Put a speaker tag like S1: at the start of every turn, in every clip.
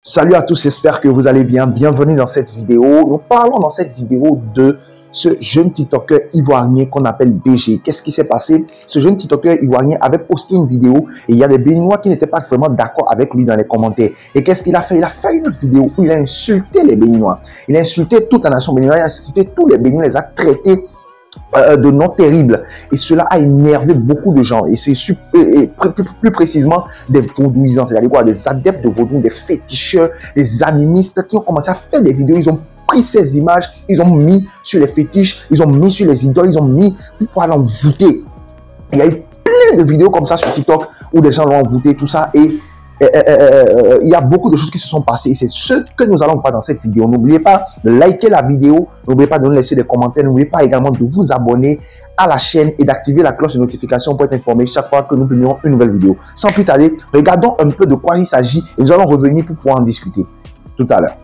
S1: Salut à tous, j'espère que vous allez bien. Bienvenue dans cette vidéo. Nous parlons dans cette vidéo de ce jeune TikToker ivoirien qu'on appelle DG. Qu'est-ce qui s'est passé? Ce jeune TikToker ivoirien avait posté une vidéo et il y a des Béninois qui n'étaient pas vraiment d'accord avec lui dans les commentaires. Et qu'est-ce qu'il a fait? Il a fait une autre vidéo où il a insulté les Béninois. Il a insulté toute la nation béninoise, il a insulté tous les Béninois, il les a traités de noms terribles, et cela a énervé beaucoup de gens, et c'est plus précisément des vaudouisants, c'est-à-dire quoi, des adeptes de vaudou, des féticheurs, des animistes qui ont commencé à faire des vidéos. Ils ont pris ces images, ils ont mis sur les fétiches, ils ont mis sur les idoles, ils ont mis pour aller envoûter. Il y a eu plein de vidéos comme ça sur TikTok où des gens l'ont envoûté, tout ça, et il y a beaucoup de choses qui se sont passées. C'est ce que nous allons voir dans cette vidéo. N'oubliez pas de liker la vidéo, n'oubliez pas de nous laisser des commentaires, n'oubliez pas également de vous abonner à la chaîne et d'activer la cloche de notification pour être informé chaque fois que nous publierons une nouvelle vidéo. Sans plus tarder, regardons un peu de quoi il s'agit et nous allons revenir pour pouvoir en discuter tout à l'heure.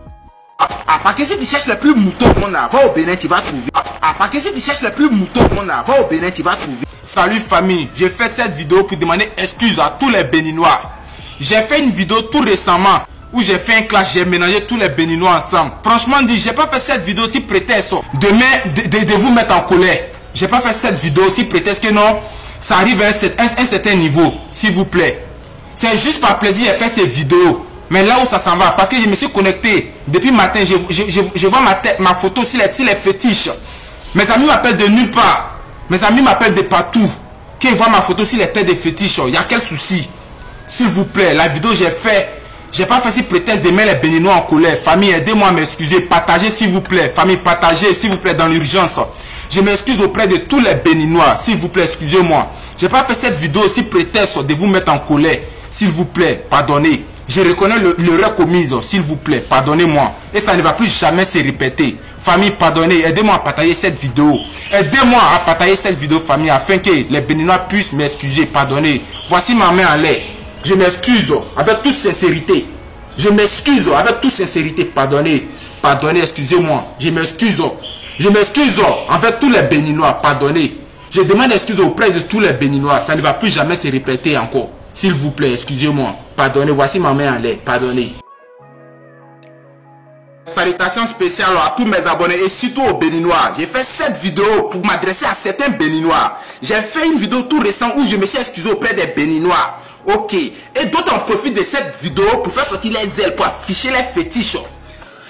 S2: Parce que si tu cherches le plus mouton au monde, va au Bénin, tu vas trouver. Parce que si tu cherches le plus mouton au monde, va au Bénin, tu vas trouver. Salut famille, j'ai fait cette vidéo pour demander excuse à tous les Béninois. J'ai fait une vidéo tout récemment où j'ai fait un clash, j'ai mélangé tous les Béninois ensemble. Franchement dit, j'ai pas fait cette vidéo si prétexte de vous mettre en colère. J'ai pas fait cette vidéo si prétexte que non, ça arrive à un certain niveau, s'il vous plaît. C'est juste par plaisir j'ai fait ces vidéos. Mais là où ça s'en va, parce que je me suis connecté depuis matin, je vois ma photo sur les fétiches. Mes amis m'appellent de nulle part. Mes amis m'appellent de partout. Quand ils voient ma photo sur les têtes des fétiches, il y a quel souci? S'il vous plaît, la vidéo j'ai pas fait si prétexte de mettre les Béninois en colère. Famille, aidez-moi à m'excuser. Partagez s'il vous plaît. Famille, partagez s'il vous plaît dans l'urgence. Je m'excuse auprès de tous les Béninois. S'il vous plaît, excusez-moi. J'ai pas fait cette vidéo si prétexte de vous mettre en colère. S'il vous plaît, pardonnez. Je reconnais l'erreur commise. S'il vous plaît, pardonnez-moi. Et ça ne va plus jamais se répéter. Famille, pardonnez. Aidez-moi à partager cette vidéo. Aidez-moi à partager cette vidéo, famille, afin que les Béninois puissent m'excuser. Pardonnez. Voici ma main en l'air. Je m'excuse avec toute sincérité. Je m'excuse avec toute sincérité. Pardonnez. Pardonnez, excusez-moi. Je m'excuse. Je m'excuse avec tous les Béninois. Pardonnez. Je demande excuse auprès de tous les Béninois. Ça ne va plus jamais se répéter encore. S'il vous plaît, excusez-moi. Pardonnez. Voici ma main en l'air. Pardonnez. Salutations spéciales à tous mes abonnés et surtout aux Béninois. J'ai fait cette vidéo pour m'adresser à certains Béninois. J'ai fait une vidéo tout récente où je me suis excusé auprès des Béninois. Ok. Et d'autres en profitent de cette vidéo pour faire sortir les ailes, pour afficher les fétiches.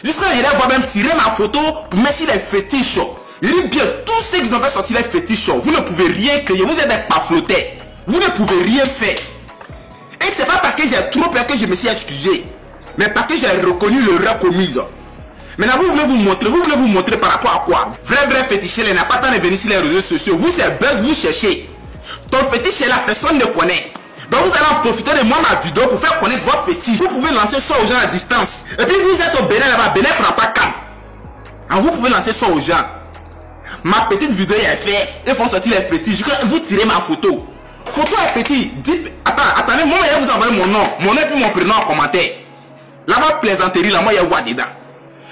S2: Jusqu'à il va même tirer ma photo pour mettre sur les fétiches. Il dit bien, tous ceux qui ont fait sortir les fétiches, vous ne pouvez rien créer, vous êtes des paflotés. Vous ne pouvez rien faire. Et c'est pas parce que j'ai trop peur que je me suis excusé, mais parce que j'ai reconnu l'erreur commise. Maintenant, vous voulez vous montrer par rapport à quoi? Vrai fétiche, il n'a pas tant de venir sur les réseaux sociaux. Vous, c'est buzz, vous cherchez. Ton fétiche, la personne ne connaît. Donc, vous allez en profiter de moi, ma vidéo, pour faire connaître votre fétiche. Vous pouvez lancer ça aux gens à distance. Et puis, vous êtes au Bénin là-bas, Bénin ne prend pas calme. Alors, vous pouvez lancer ça aux gens. Ma petite vidéo est faite. Ils font sortir les fétiches. Vous tirez ma photo. Photo est petite. Dites, attendez, moi, je vais vous envoyer mon nom et puis mon prénom en commentaire. Là-bas, plaisanterie, là, moi, il y a quoi dedans?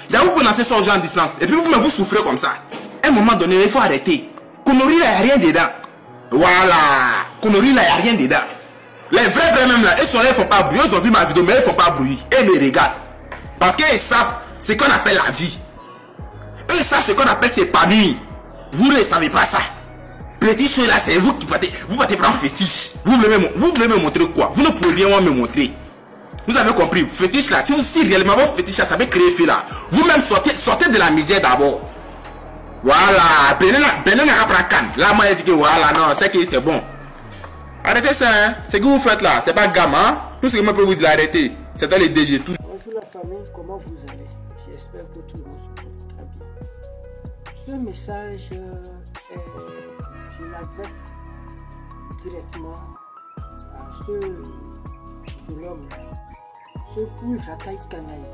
S2: Là, vous pouvez lancer ça aux gens à distance. Et puis vous souffrez comme ça. À un moment donné, il faut arrêter. Connerie, là, il n'y a rien dedans. Voilà. Connerie, là, il n'y a rien dedans. Les vrais même là, ils ne font pas bruit. Ils ont vu ma vidéo, mais ils ne font pas bruit. Et ils me regardent. Parce qu'ils savent ce qu'on appelle la vie. Eux, ils savent ce qu'on appelle s'épanouir. Vous ne savez pas ça. Petit chose là, c'est vous qui partez prendre fétiche. Vous voulez me montrer quoi? Vous ne pouvez rien me montrer. Vous avez compris, fétiche là, si réellement votre fétiche là, ça veut créer fait là, vous-même sortez de la misère d'abord. Voilà, Bénin n'a pas calme. Là, moi, je dis que voilà, non, c'est que c'est bon. Arrêtez ça, hein. Ce que vous faites là, c'est pas gamme, hein. Tout ce que moi je peux vous dire, arrêtez. C'est dans les DG, tout.
S3: Bonjour la famille, comment vous allez? J'espère que tout le monde se porte très bien. Ce message, je l'adresse directement à ce jeune homme, ce plus racaille canaille,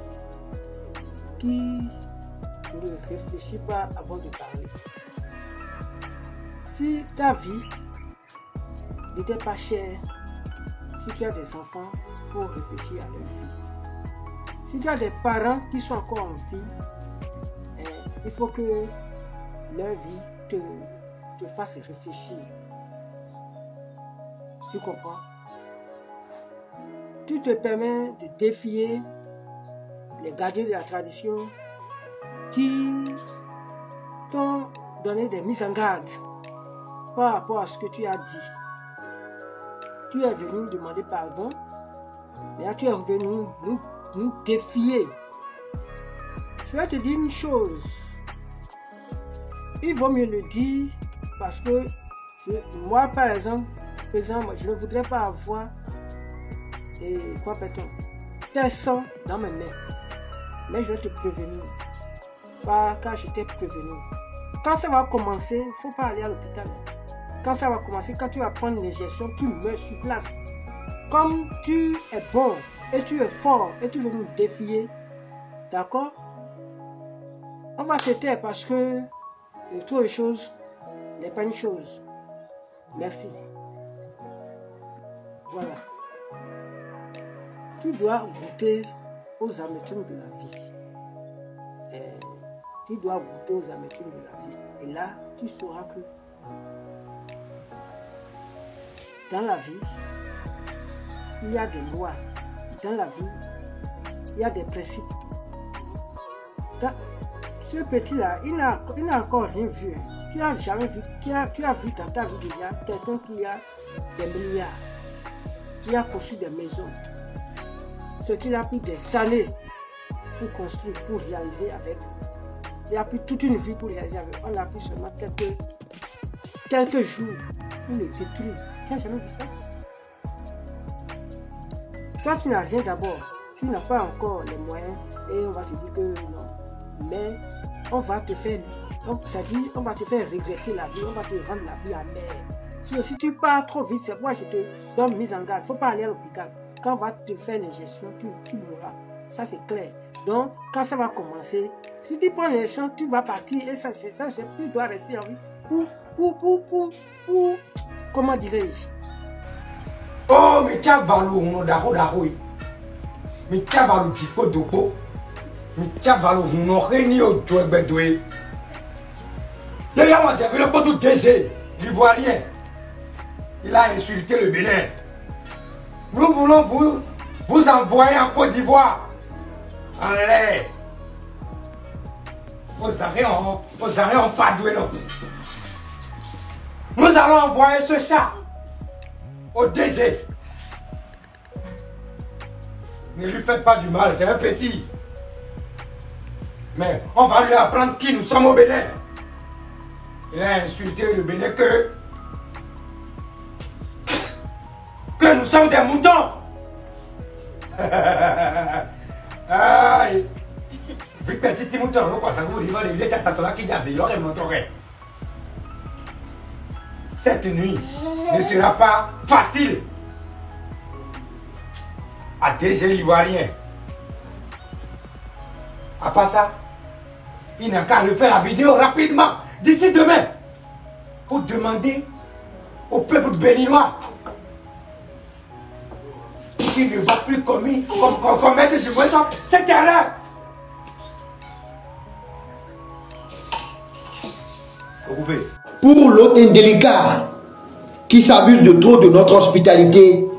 S3: qui ne réfléchit pas avant de parler. Si ta vie n'était pas chère, si tu as des enfants, il faut réfléchir à leur vie. Si tu as des parents qui sont encore en vie, il faut que leur vie te fasse réfléchir. Tu comprends? Tu te permets de défier les gardiens de la tradition, qui t'ont donné des mises en garde par rapport à ce que tu as dit. Tu es venu demander pardon, et là tu es revenu nous défier. Je vais te dire une chose. Il vaut mieux le dire parce que moi, par exemple, je ne voudrais pas avoir tes sang dans mes mains. Mais je vais te prévenir. Car je t'ai prévenu. Quand ça va commencer, il ne faut pas aller à l'hôpital. Quand ça va commencer, quand tu vas prendre l'injection, tu meurs sur place. Comme tu es bon et tu es fort et tu veux nous défier, d'accord? On va te taire parce que toute chose n'est pas une chose. Merci. Voilà. Tu dois goûter aux amertumes de la vie. Tu dois goûter aux amertumes de la vie. Et là, tu sauras que dans la vie, il y a des lois. Dans la vie, il y a des principes. Ce petit-là, il n'a encore rien vu. Tu n'as jamais vu. Tu as vu dans ta vie déjà quelqu'un qui a des milliards, qui a construit des maisons. Ce qu'il a pris des années pour construire, pour réaliser avec. Il a pris toute une vie pour réaliser avec. On a pris seulement quelques jours pour le détruire. Tu n'as jamais vu ça? Toi, tu n'as rien d'abord. Tu n'as pas encore les moyens et on va te dire que non. Mais on va te faire, c'est-à-dire on va te faire regretter la vie, on va te rendre la vie amère. Si tu pars trop vite, c'est pourquoi je te donne mise en garde. Il ne faut pas aller à l'hôpital. Quand on va te faire l'injection, tu mourras. Ça c'est clair. Donc, quand ça va commencer, si tu prends l'injection, tu vas partir et ça, tu dois rester en vie pour comment dirais-je?
S4: Oh, mais tu as valu on daro daro. Mais tu as valu tipo dopo. Mais tu as valu on réuni au joie bedoué. Il y a un j'avais le poteau DG, l'Ivoirien. Il a insulté le Bénin. Nous voulons vous envoyer en Côte d'Ivoire. En l'air. Vous avez en fadoué, non. Nous allons envoyer ce chat au DG. Ne lui faites pas du mal, c'est un petit. Mais on va lui apprendre qui nous sommes au Bénin. Il a insulté le Bénin que nous sommes des moutons. Aïe. Vu que petit mouton, il est à qui il aurait montré. Cette nuit ne sera pas facile à DG l'Ivoirien. À part ça, il n'a qu'à refaire la vidéo rapidement, d'ici demain, pour demander au peuple béninois qu'il ne va plus commettre cette erreur.
S5: Pour l'autre indélicat qui s'abuse de trop de notre hospitalité,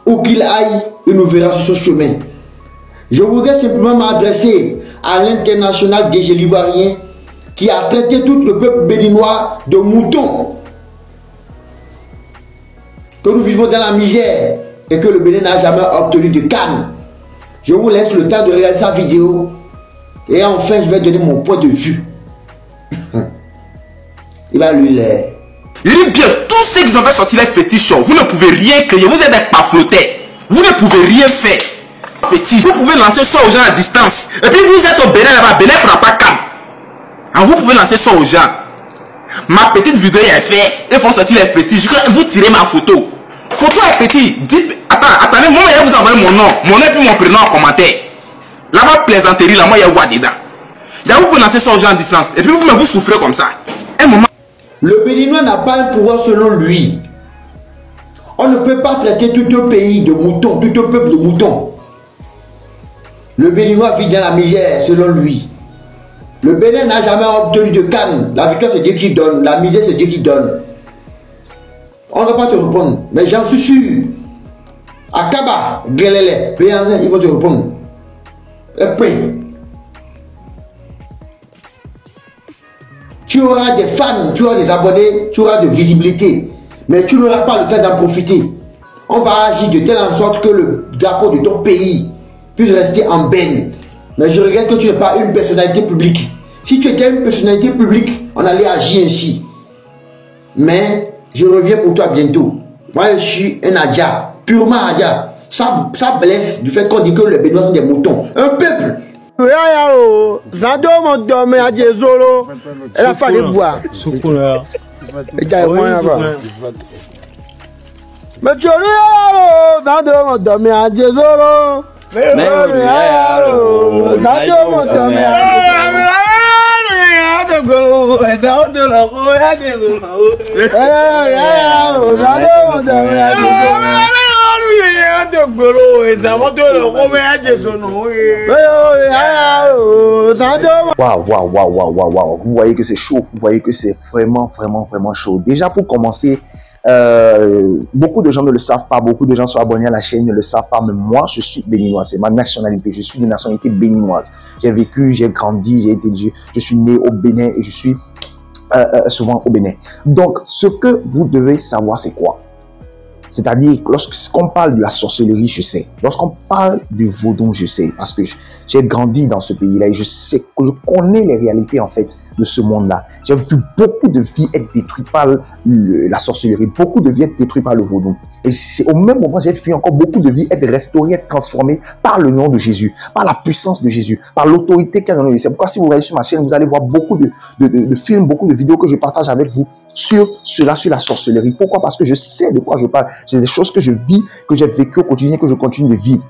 S5: où qu'il aille, il nous verra sur ce chemin. Je voudrais simplement m'adresser à l'international DG l'Ivoirien qui a traité tout le peuple béninois de moutons. Que nous vivons dans la misère et que le Bénin n'a jamais obtenu de canne. Je vous laisse le temps de regarder sa vidéo et enfin je vais donner mon point de vue. Il va lui l'air.
S2: Il dit bien, tous ceux qui ont fait sortir les fétiches, vous ne pouvez rien créer, vous êtes des paflotés. Vous ne pouvez rien faire. Fétiche, vous pouvez lancer ça aux gens à distance. Et puis vous êtes au Bénin là-bas, Bénin ne fera pas calme. Alors vous pouvez lancer ça aux gens. Ma petite vidéo est faite, ils font sortir les fétiches. Vous tirez ma photo. Photo est petite. Dites, attendez, moi je vais vous envoyer mon nom et puis mon prénom en commentaire. Là-bas, plaisanterie, là, moi je vois dedans. Là, vous pouvez lancer ça aux gens à distance. Et puis vous-même vous souffrez comme ça. Un moment.
S5: Le Béninois n'a pas un pouvoir selon lui. On ne peut pas traiter tout un pays de moutons, tout un peuple de moutons. Le Béninois vit dans la misère selon lui. Le Bénin n'a jamais obtenu de canne. La victoire c'est Dieu qui donne, la misère c'est Dieu qui donne. On ne va pas te répondre, mais j'en suis sûr. Akaba, Gelele, Béanzin, ils vont te répondre. Un point. Tu auras des fans, tu auras des abonnés, tu auras de visibilité. Mais tu n'auras pas le temps d'en profiter. On va agir de telle sorte que le drapeau de ton pays puisse rester en berne. Mais je regrette que tu n'es pas une personnalité publique. Si tu étais une personnalité publique, on allait agir ainsi. Mais je reviens pour toi bientôt. Moi, je suis un Adja, purement Adja. Ça blesse du fait qu'on dit que les Béninois sont des moutons. Un peuple. Elle a fallu boire. Mais tu
S1: Waouh. Vous voyez que c'est chaud, vous voyez que c'est vraiment chaud. Déjà pour commencer, beaucoup de gens ne le savent pas, beaucoup de gens sont abonnés à la chaîne, ne le savent pas, mais moi je suis béninois, c'est ma nationalité, je suis de nationalité béninoise. J'ai vécu, j'ai grandi, je suis né au Bénin et je suis souvent au Bénin. Donc ce que vous devez savoir, c'est quoi? C'est-à-dire, lorsqu'on parle de la sorcellerie, je sais. Lorsqu'on parle du vaudou, je sais. Parce que j'ai grandi dans ce pays-là et je sais, je connais les réalités, en fait, de ce monde-là. J'ai vu beaucoup de vies être détruites par la sorcellerie. Beaucoup de vies être détruites par le vaudou. Et au même moment, j'ai vu encore beaucoup de vies être restaurées, être transformées par le nom de Jésus, par la puissance de Jésus, par l'autorité qu'elle en a. C'est pourquoi si vous regardez sur ma chaîne, vous allez voir beaucoup de films, beaucoup de vidéos que je partage avec vous sur cela, sur la sorcellerie. Pourquoi? Parce que je sais de quoi je parle. C'est des choses que je vis, que j'ai vécu au quotidien, que je continue de vivre.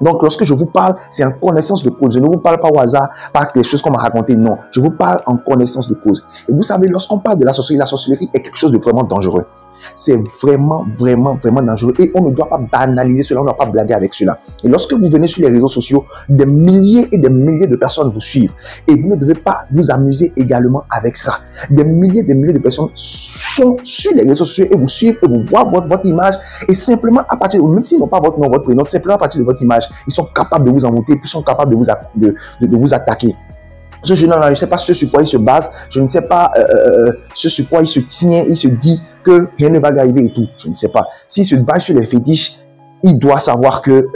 S1: Donc, lorsque je vous parle, c'est en connaissance de cause. Je ne vous parle pas au hasard, pas des choses qu'on m'a racontées. Non, je vous parle en connaissance de cause. Et vous savez, lorsqu'on parle de la sorcellerie est quelque chose de vraiment dangereux. C'est vraiment dangereux. Et on ne doit pas banaliser cela, on ne doit pas blaguer avec cela. Et lorsque vous venez sur les réseaux sociaux, des milliers et des milliers de personnes vous suivent. Et vous ne devez pas vous amuser également avec ça. Des milliers de personnes sont sur les réseaux sociaux et vous suivent et vous voient votre image. Et simplement à partir de, même s'ils n'ont pas votre nom, votre prénom, simplement à partir de votre image, ils sont capables de vous envoûter, puis ils sont capables de vous attaquer. Je ne sais pas ce sur quoi il se base, je ne sais pas ce sur quoi il se tient, il se dit que rien ne va lui arriver et tout. Je ne sais pas. S'il se base sur les fétiches, il doit savoir que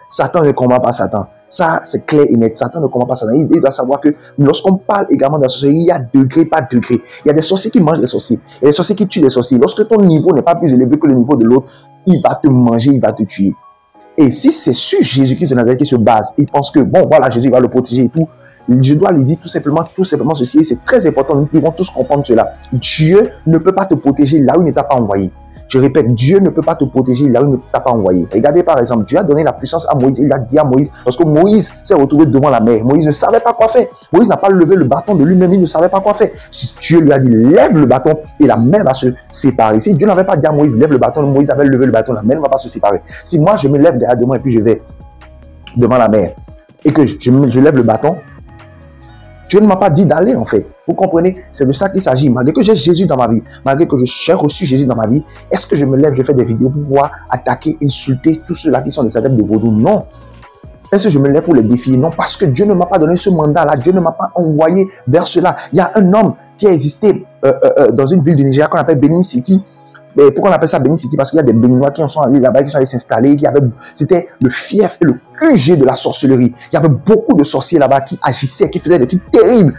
S1: Satan ne combat pas Satan. Ça, c'est clair et net. Satan ne combat pas Satan. Il doit savoir que lorsqu'on parle également de la sorcellerie, il y a degré par degré. Il y a des sorciers qui mangent les sorciers. Il y a des sorciers qui tuent les sorciers. Lorsque ton niveau n'est pas plus élevé que le niveau de l'autre, il va te manger, il va te tuer. Et si c'est sur Jésus-Christ de Nazareth qui se base, il pense que, bon, voilà, Jésus va le protéger et tout, je dois lui dire tout simplement ceci, et c'est très important, nous devons tous comprendre cela. Dieu ne peut pas te protéger là où il ne t'a pas envoyé. Je répète, Dieu ne peut pas te protéger là où il ne t'a pas envoyé. Regardez par exemple, Dieu a donné la puissance à Moïse, il a dit à Moïse, lorsque Moïse s'est retrouvé devant la mer, Moïse ne savait pas quoi faire. Moïse n'a pas levé le bâton de lui-même, il ne savait pas quoi faire. Dieu lui a dit, lève le bâton et la mer va se séparer. Si Dieu n'avait pas dit à Moïse, lève le bâton, Moïse avait levé le bâton, la mer ne va pas se séparer. Si moi je me lève derrière de moi et puis je vais devant la mer et que je lève le bâton, Dieu ne m'a pas dit d'aller en fait. Vous comprenez? C'est de ça qu'il s'agit. Malgré que j'ai Jésus dans ma vie, malgré que j'ai reçu Jésus dans ma vie, est-ce que je me lève, je fais des vidéos pour pouvoir attaquer, insulter tous ceux-là qui sont des adeptes de vaudou? Non. Est-ce que je me lève pour les défier? Non, parce que Dieu ne m'a pas donné ce mandat-là. Dieu ne m'a pas envoyé vers cela. Il y a un homme qui a existé dans une ville du Nigeria qu'on appelle Benin City. Mais pourquoi on appelle ça Benin City? Parce qu'il y a des Béninois qui sont allés là-bas, qui sont allés s'installer, c'était le fief et le QG de la sorcellerie. Il y avait beaucoup de sorciers là-bas qui agissaient, qui faisaient des trucs terribles.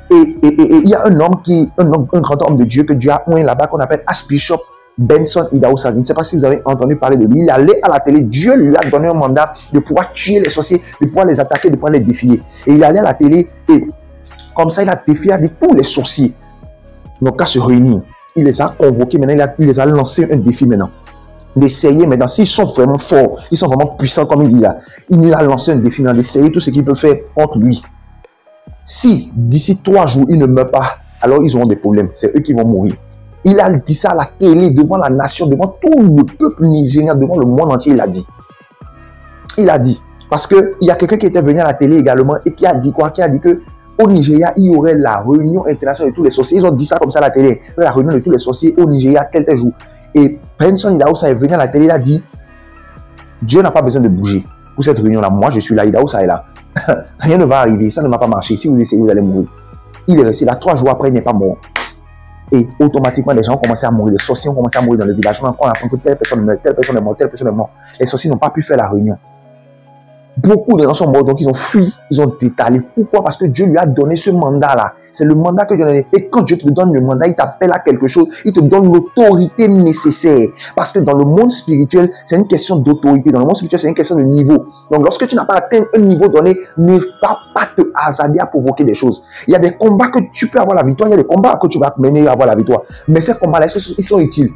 S1: Et il y a un homme un grand homme de Dieu que Dieu a oint là-bas qu'on appelle Archbishop Benson Idahosa. Je ne sais pas si vous avez entendu parler de lui. Il allait à la télé. Dieu lui a donné un mandat de pouvoir tuer les sorciers, de pouvoir les attaquer, de pouvoir les défier. Et il allait à la télé et comme ça, il a défié tous les sorciers. Donc, à se réunir. Il les a convoqués, maintenant il les a lancé un défi maintenant. D'essayer maintenant, s'ils sont vraiment forts, ils sont vraiment puissants comme il dit là, il a lancé un défi maintenant, d'essayer tout ce qu'ils peuvent faire contre lui. Si d'ici 3 jours, ils ne meurent pas, alors ils auront des problèmes, c'est eux qui vont mourir. Il a dit ça à la télé, devant la nation, devant tout le peuple nigérien, devant le monde entier, il a dit. Il a dit, parce qu'il y a quelqu'un qui était venu à la télé également et qui a dit quoi? Qui a dit que au Nigeria, il y aurait la réunion internationale de tous les sorciers. Ils ont dit ça comme ça à la télé. La réunion de tous les sorciers au Nigeria, tel jour. Et Benson Idahosa est venu à la télé, il a dit, Dieu n'a pas besoin de bouger pour cette réunion-là. Moi, je suis là, Idahosa est là. Rien ne va arriver, ça ne va pas marcher. Si vous essayez, vous allez mourir. Il est resté là 3 jours après, il n'est pas mort. Et automatiquement, les gens ont commencé à mourir. Les sorciers ont commencé à mourir dans le village. On apprend que telle personne meurt, telle personne est morte, telle personne est morte. Les sorciers n'ont pas pu faire la réunion. Beaucoup de gens sont morts, donc ils ont fui, ils ont détalé. Pourquoi? Parce que Dieu lui a donné ce mandat-là. C'est le mandat que Dieu a donné. Et quand Dieu te donne le mandat, il t'appelle à quelque chose. Il te donne l'autorité nécessaire. Parce que dans le monde spirituel, c'est une question d'autorité. Dans le monde spirituel, c'est une question de niveau. Donc, lorsque tu n'as pas atteint un niveau donné, ne va pas te hasarder à provoquer des choses. Il y a des combats que tu peux avoir la victoire. Il y a des combats que tu vas mener à avoir la victoire. Mais ces combats-là, est-ce qu'ils sont utiles?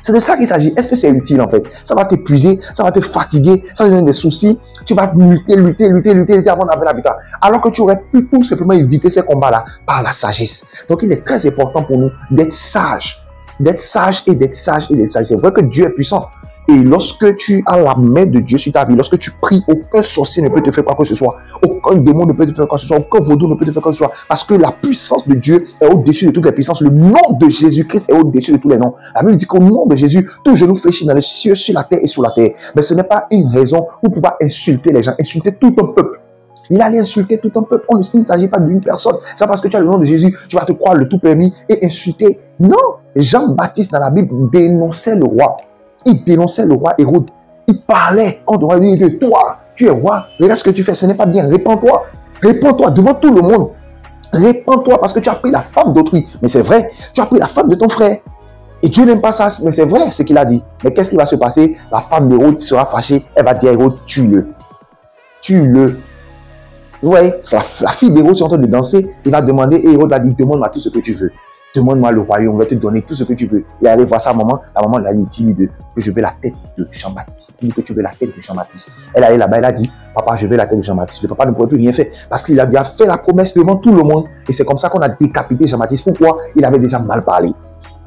S1: C'est de ça qu'il s'agit. Est-ce que c'est utile en fait? Ça va t'épuiser, ça va te fatiguer, ça va te donner des soucis. Tu vas lutter avant d'avoir la victoire. Alors que tu aurais pu tout simplement éviter ces combats-là par la sagesse. Donc il est très important pour nous d'être sage. D'être sage et d'être sage et d'être sage. C'est vrai que Dieu est puissant. Et lorsque tu as la main de Dieu sur ta vie, lorsque tu pries, aucun sorcier ne peut te faire quoi que ce soit. Aucun démon ne peut te faire quoi que ce soit. Aucun vaudou ne peut te faire quoi que ce soit. Parce que la puissance de Dieu est au-dessus de toutes les puissances. Le nom de Jésus-Christ est au-dessus de tous les noms. La Bible dit qu'au nom de Jésus, tout genou fléchit dans les cieux, sur la terre et sous la terre. Mais ce n'est pas une raison pour pouvoir insulter les gens, insulter tout un peuple. Il allait insulter tout un peuple. Il ne s'agit pas d'une personne. C'est parce que tu as le nom de Jésus, tu vas te croire le tout permis et insulter. Non. Jean-Baptiste dans la Bible dénonçait le roi. Il dénonçait le roi Hérode. Il parlait contre le roi. Il disait, toi, tu es roi. Regarde ce que tu fais, ce n'est pas bien. Répands-toi. Répands-toi devant tout le monde. Répands-toi parce que tu as pris la femme d'autrui. Mais c'est vrai, tu as pris la femme de ton frère. Et Dieu n'aime pas ça. Mais c'est vrai ce qu'il a dit. Mais qu'est-ce qui va se passer? La femme d'Hérode sera fâchée. Elle va dire à Hérode, tue-le. Tue-le. Vous voyez, la fille d'Hérode est en train de danser. Il va demander, et Hérode va dire, demande-moi tout ce que tu veux. Demande-moi le royaume, on va te donner tout ce que tu veux. Il est allé voir sa maman. La maman lui a dit, dis-lui que je veux la tête de Jean-Baptiste. Dis-lui que tu veux la tête de Jean-Baptiste. Elle est allée là-bas, elle a dit, papa, je veux la tête de Jean-Baptiste. Le papa ne pouvait plus rien faire parce qu'il a déjà fait la promesse devant tout le monde. Et c'est comme ça qu'on a décapité Jean-Baptiste. Pourquoi? Il avait déjà mal parlé.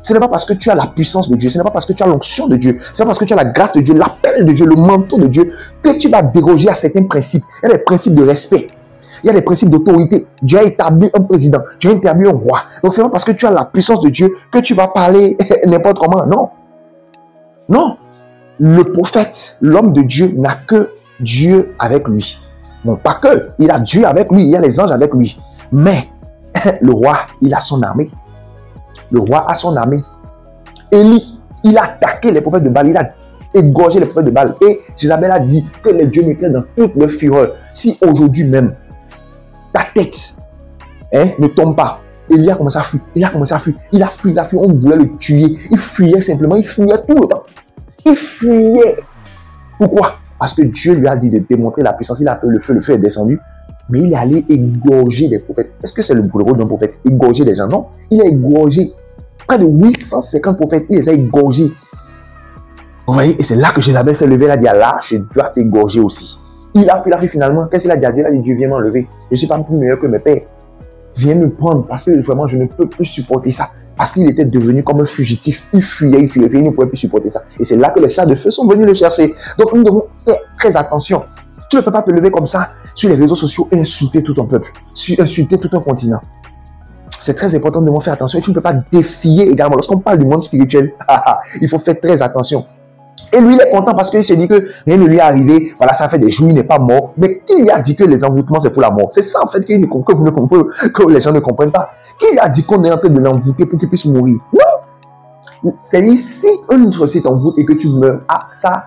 S1: Ce n'est pas parce que tu as la puissance de Dieu, ce n'est pas parce que tu as l'onction de Dieu, c'est pas parce que tu as la grâce de Dieu, l'appel de Dieu, le manteau de Dieu, que tu vas déroger à certains principes. Il y a des principes de respect. Il y a des principes d'autorité. Dieu a établi un président. Dieu a établi un roi. Donc, c'est pas parce que tu as la puissance de Dieu que tu vas parler n'importe comment. Non. Non. Le prophète, l'homme de Dieu, n'a que Dieu avec lui. Non, pas que. Il a Dieu avec lui. Il y a les anges avec lui. Mais, le roi, il a son armée. Le roi a son armée. Élie, il a attaqué les prophètes de Baal. Il a égorgé les prophètes de Baal. Et Jézabel a dit que les dieux mettaient dans toute leur fureur. Si aujourd'hui même, ta tête ne tombe pas. Élie a commencé à fuir. Il a commencé à fuir. Il a fui. On voulait le tuer. Il fuyait simplement. Il fuyait tout le temps. Il fuyait. Pourquoi? Parce que Dieu lui a dit de démontrer la puissance. Il a appelé le feu. Le feu est descendu. Mais il est allé égorger les prophètes. Est-ce que c'est le rôle d'un prophète? Égorger les gens? Non. Il a égorgé près de 850 prophètes. Il les a égorgés. Vous voyez? Et c'est là que Jézabel s'est levé. Elle a dit, là, je dois t'égorger aussi. Il a fait finalement. Qu'est-ce qu'il a dit à Dieu? Il a dit, Dieu, viens m'enlever. Je ne suis pas plus meilleur que mes pères. Viens me prendre parce que vraiment, je ne peux plus supporter ça. Parce qu'il était devenu comme un fugitif. Il fuyait. Il ne pouvait plus supporter ça. Et c'est là que les chars de feu sont venus le chercher. Donc, nous devons faire très attention. Tu ne peux pas te lever comme ça sur les réseaux sociaux et insulter tout un peuple. Insulter tout un continent. C'est très important de faire attention. Et tu ne peux pas défier également. Lorsqu'on parle du monde spirituel, il faut faire très attention. Et lui, il est content parce qu'il s'est dit que rien ne lui est arrivé. Voilà, ça fait des jours, il n'est pas mort. Mais qui lui a dit que les envoûtements, c'est pour la mort? C'est ça, en fait, que les gens ne comprennent pas. Qui lui a dit qu'on est en train de l'envoûter pour qu'il puisse mourir? Non! C'est ici, une sorcière t'envoûte et que tu meurs. Ah, ça,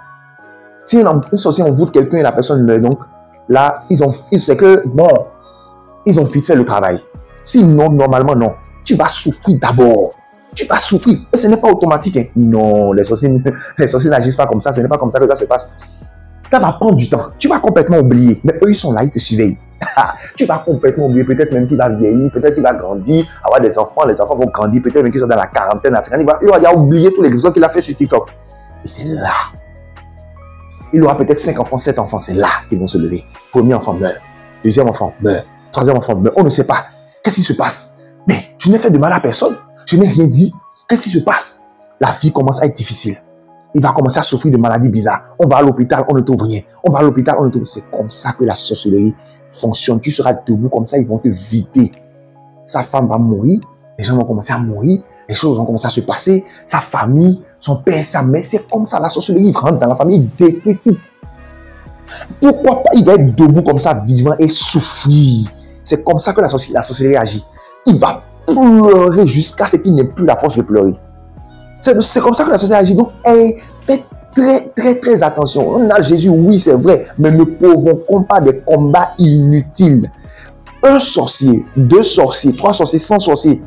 S1: si une sorcière envoûte quelqu'un et la personne meurt, donc là, c'est que, bon, ils ont vite fait le travail. Sinon, normalement, non. Tu vas souffrir d'abord. Tu vas souffrir. Et ce n'est pas automatique. Hein. Non, les sorciers n'agissent pas comme ça. Ce n'est pas comme ça que ça se passe. Ça va prendre du temps. Tu vas complètement oublier. Mais eux, ils sont là, ils te surveillent. Tu vas complètement oublier. Peut-être même qu'il va vieillir. Peut-être qu'il va grandir, avoir des enfants. Les enfants vont grandir. Peut-être même qu'ils sont dans la quarantaine, la cinquantaine. Il va oublier tous les exemples qu'il a fait sur TikTok. Et c'est là. Il aura peut-être 5 enfants, 7 enfants. C'est là qu'ils vont se lever. Premier enfant meurt. Deuxième enfant meurt. Troisième enfant meurt. On ne sait pas. Qu'est-ce qui se passe? Mais je n'ai fait de mal à personne. Je n'ai rien dit. Qu'est-ce qui se passe? La vie commence à être difficile. Il va commencer à souffrir de maladies bizarres. On va à l'hôpital, on ne trouve rien. On va à l'hôpital, on ne trouve rien. C'est comme ça que la sorcellerie fonctionne. Tu seras debout comme ça, ils vont te vider. Sa femme va mourir. Les gens vont commencer à mourir. Les choses vont commencer à se passer. Sa famille, son père, sa mère, c'est comme ça. La sorcellerie rentre dans la famille, il détruit tout. Pourquoi pas? Il doit être debout comme ça, vivant et souffrir. C'est comme ça que la sorcellerie agit. Il va pleurer jusqu'à ce qu'il n'ait plus la force de pleurer. C'est comme ça que la sorcellerie agit. Donc, faites très attention. On a Jésus, oui, c'est vrai, mais ne provoquons pas des combats inutiles. Un sorcier, 2 sorciers, 3 sorciers, 100 sorciers.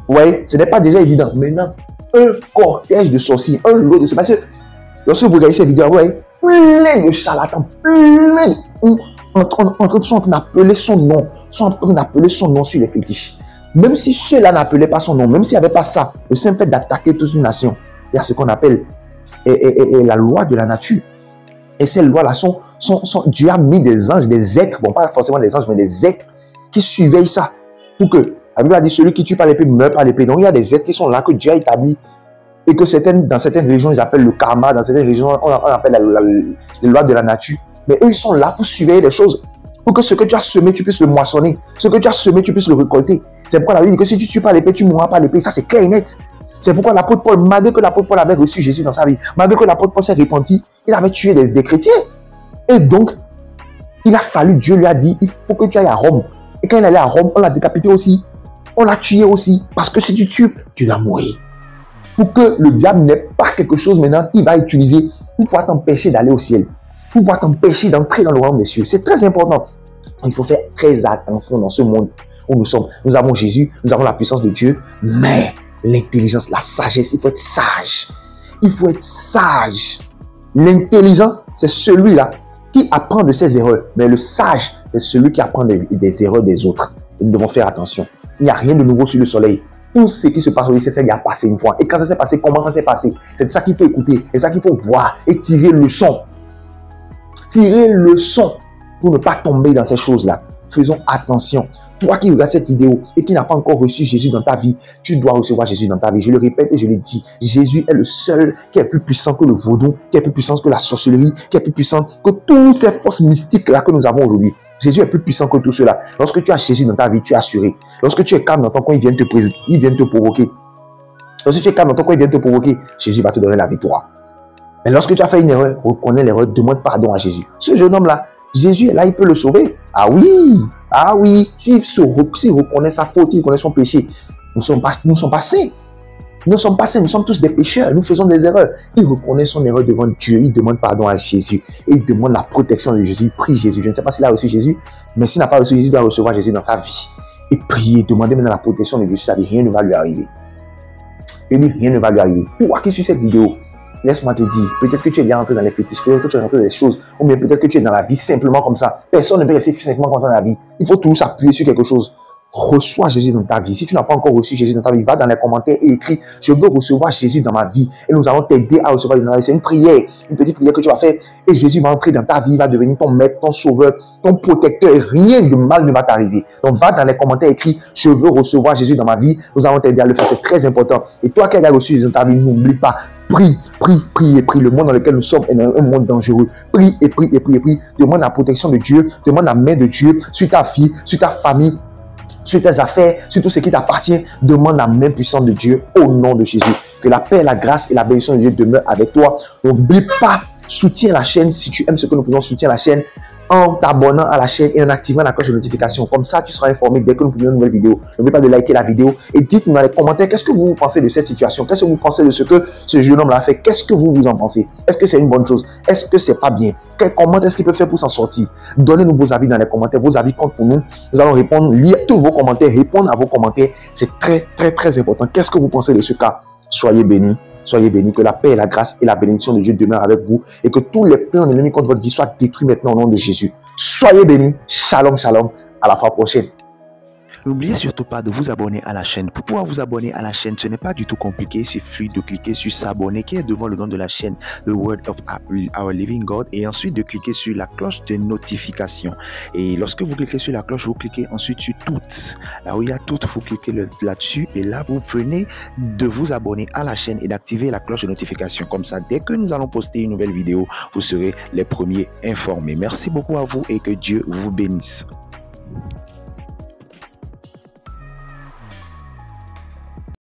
S1: Ouais, ce n'est pas déjà évident. Maintenant, un cortège de sorciers, un lot de sorciers. Parce que lorsque vous regardez ces vidéos, vous voyez, plein de charlatans, plein en train d'appeler son nom, sont en train d'appeler son nom sur les fétiches. Même si ceux-là n'appelaient pas son nom, même s'il n'y avait pas ça, le simple fait d'attaquer toute une nation, il y a ce qu'on appelle la loi de la nature. Et ces lois-là Dieu a mis des anges, des êtres, bon pas forcément des anges, mais des êtres qui surveillent ça. Pour que, la Bible a dit, celui qui tue par l'épée meurt par l'épée. Donc il y a des êtres qui sont là, que Dieu a établis. Et que dans certaines religions, ils appellent le karma, dans certaines religions, on appelle les lois de la nature. Mais eux, ils sont là pour surveiller les choses. Pour que ce que tu as semé, tu puisses le moissonner. Ce que tu as semé, tu puisses le récolter. C'est pourquoi la Bible dit que si tu tues par l'épée, tu mourras par l'épée. Ça, c'est clair et net. C'est pourquoi l'apôtre Paul, malgré que l'apôtre Paul avait reçu Jésus dans sa vie, malgré que l'apôtre Paul s'est repenti, il avait tué des chrétiens. Et donc, il a fallu, Dieu lui a dit, il faut que tu ailles à Rome. Et quand il allait à Rome, on l'a décapité aussi. On l'a tué aussi. Parce que si tu tues, tu vas mourir. Pour que le diable n'ait pas quelque chose maintenant qu'il va utiliser pour pouvoir t'empêcher d'aller au ciel. Pour pouvoir t'empêcher d'entrer dans le royaume des cieux. C'est très important. Il faut faire très attention dans ce monde où nous sommes. Nous avons Jésus, nous avons la puissance de Dieu, mais l'intelligence, la sagesse, il faut être sage. Il faut être sage. L'intelligent, c'est celui-là qui apprend de ses erreurs. Mais le sage, c'est celui qui apprend des erreurs des autres. Et nous devons faire attention. Il n'y a rien de nouveau sur le soleil. Tout ce qui se passe aujourd'hui, c'est ça qui a passé une fois. Et quand ça s'est passé, comment ça s'est passé? C'est ça qu'il faut écouter. C'est ça qu'il faut voir et tirer leçon. Tirer leçon pour ne pas tomber dans ces choses-là. Faisons attention. Toi qui regardes cette vidéo et qui n'a pas encore reçu Jésus dans ta vie, tu dois recevoir Jésus dans ta vie. Je le répète et je le dis. Jésus est le seul qui est plus puissant que le vaudou, qui est plus puissant que la sorcellerie, qui est plus puissant que toutes ces forces mystiques-là que nous avons aujourd'hui. Jésus est plus puissant que tout cela. Lorsque tu as Jésus dans ta vie, tu es assuré. Lorsque tu es calme dans ton coin, il vient te provoquer. Lorsque tu es calme dans ton coin, il vient te provoquer. Jésus va te donner la victoire. Mais lorsque tu as fait une erreur, reconnais l'erreur, demande pardon à Jésus. Ce jeune homme-là, Jésus est là, il peut le sauver. Ah oui, s'il reconnaît sa faute, il reconnaît son péché, nous ne sommes pas saints. Nous ne sommes pas saints, nous sommes tous des pécheurs, nous faisons des erreurs. Il reconnaît son erreur devant Dieu, il demande pardon à Jésus et il demande la protection de Jésus, il prie Jésus. Je ne sais pas s'il a reçu Jésus, mais s'il n'a pas reçu Jésus, il doit recevoir Jésus dans sa vie. Et prier, demander maintenant la protection de Dieu, c'est-à-dire rien ne va lui arriver. Il dit rien ne va lui arriver. Toi qui suis cette vidéo, laisse-moi te dire, peut-être que tu es bien rentré dans les fétiches, peut-être que tu es rentré dans des choses, ou bien peut-être que tu es dans la vie simplement comme ça. Personne ne peut rester simplement comme ça dans la vie. Il faut toujours s'appuyer sur quelque chose. Reçois Jésus dans ta vie. Si tu n'as pas encore reçu Jésus dans ta vie, va dans les commentaires et écris « Je veux recevoir Jésus dans ma vie ». Et nous allons t'aider à recevoir Jésus dans ta vie. C'est une prière, une petite prière que tu vas faire. Et Jésus va entrer dans ta vie, il va devenir ton maître, ton sauveur, ton protecteur. Et rien de mal ne va t'arriver. Donc va dans les commentaires, écris « Je veux recevoir Jésus dans ma vie ». Nous allons t'aider à le faire, c'est très important. Et toi qui as reçu Jésus dans ta vie, n'oublie pas. Prie. Le monde dans lequel nous sommes est un monde dangereux. Prie. Demande la protection de Dieu, demande la main de Dieu sur ta vie, sur ta famille, sur tes affaires, sur tout ce qui t'appartient. Demande la main puissante de Dieu au nom de Jésus. Que la paix, la grâce et la bénédiction de Dieu demeurent avec toi. N'oublie pas, soutiens la chaîne. Si tu aimes ce que nous faisons, soutiens la chaîne en t'abonnant à la chaîne et en activant la cloche de notification. Comme ça, tu seras informé dès que nous publions une nouvelle vidéo. N'oubliez pas de liker la vidéo et dites-nous dans les commentaires qu'est-ce que vous pensez de cette situation. Qu'est-ce que vous pensez de ce que ce jeune homme l'a fait. Qu'est-ce que vous en pensez? Est-ce que c'est une bonne chose? Est-ce que c'est pas bien? Comment est-ce qu'il peut faire pour s'en sortir? Donnez-nous vos avis dans les commentaires. Vos avis comptent pour nous. Nous allons répondre, lire tous vos commentaires, répondre à vos commentaires. C'est très important. Qu'est-ce que vous pensez de ce cas? Soyez bénis. Soyez bénis, que la paix, la grâce et la bénédiction de Dieu demeurent avec vous et que tous les plans ennemis contre votre vie soient détruits maintenant au nom de Jésus. Soyez bénis. Shalom, shalom. À la fois prochaine.
S6: N'oubliez surtout pas de vous abonner à la chaîne. Pour pouvoir vous abonner à la chaîne, ce n'est pas du tout compliqué. Il suffit de cliquer sur s'abonner qui est devant le nom de la chaîne, The Word of Our Living God, et ensuite de cliquer sur la cloche de notification. Et lorsque vous cliquez sur la cloche, vous cliquez ensuite sur toutes. Là où il y a toutes, vous cliquez là-dessus et là vous venez de vous abonner à la chaîne et d'activer la cloche de notification. Comme ça, dès que nous allons poster une nouvelle vidéo, vous serez les premiers informés. Merci beaucoup à vous et que Dieu vous bénisse.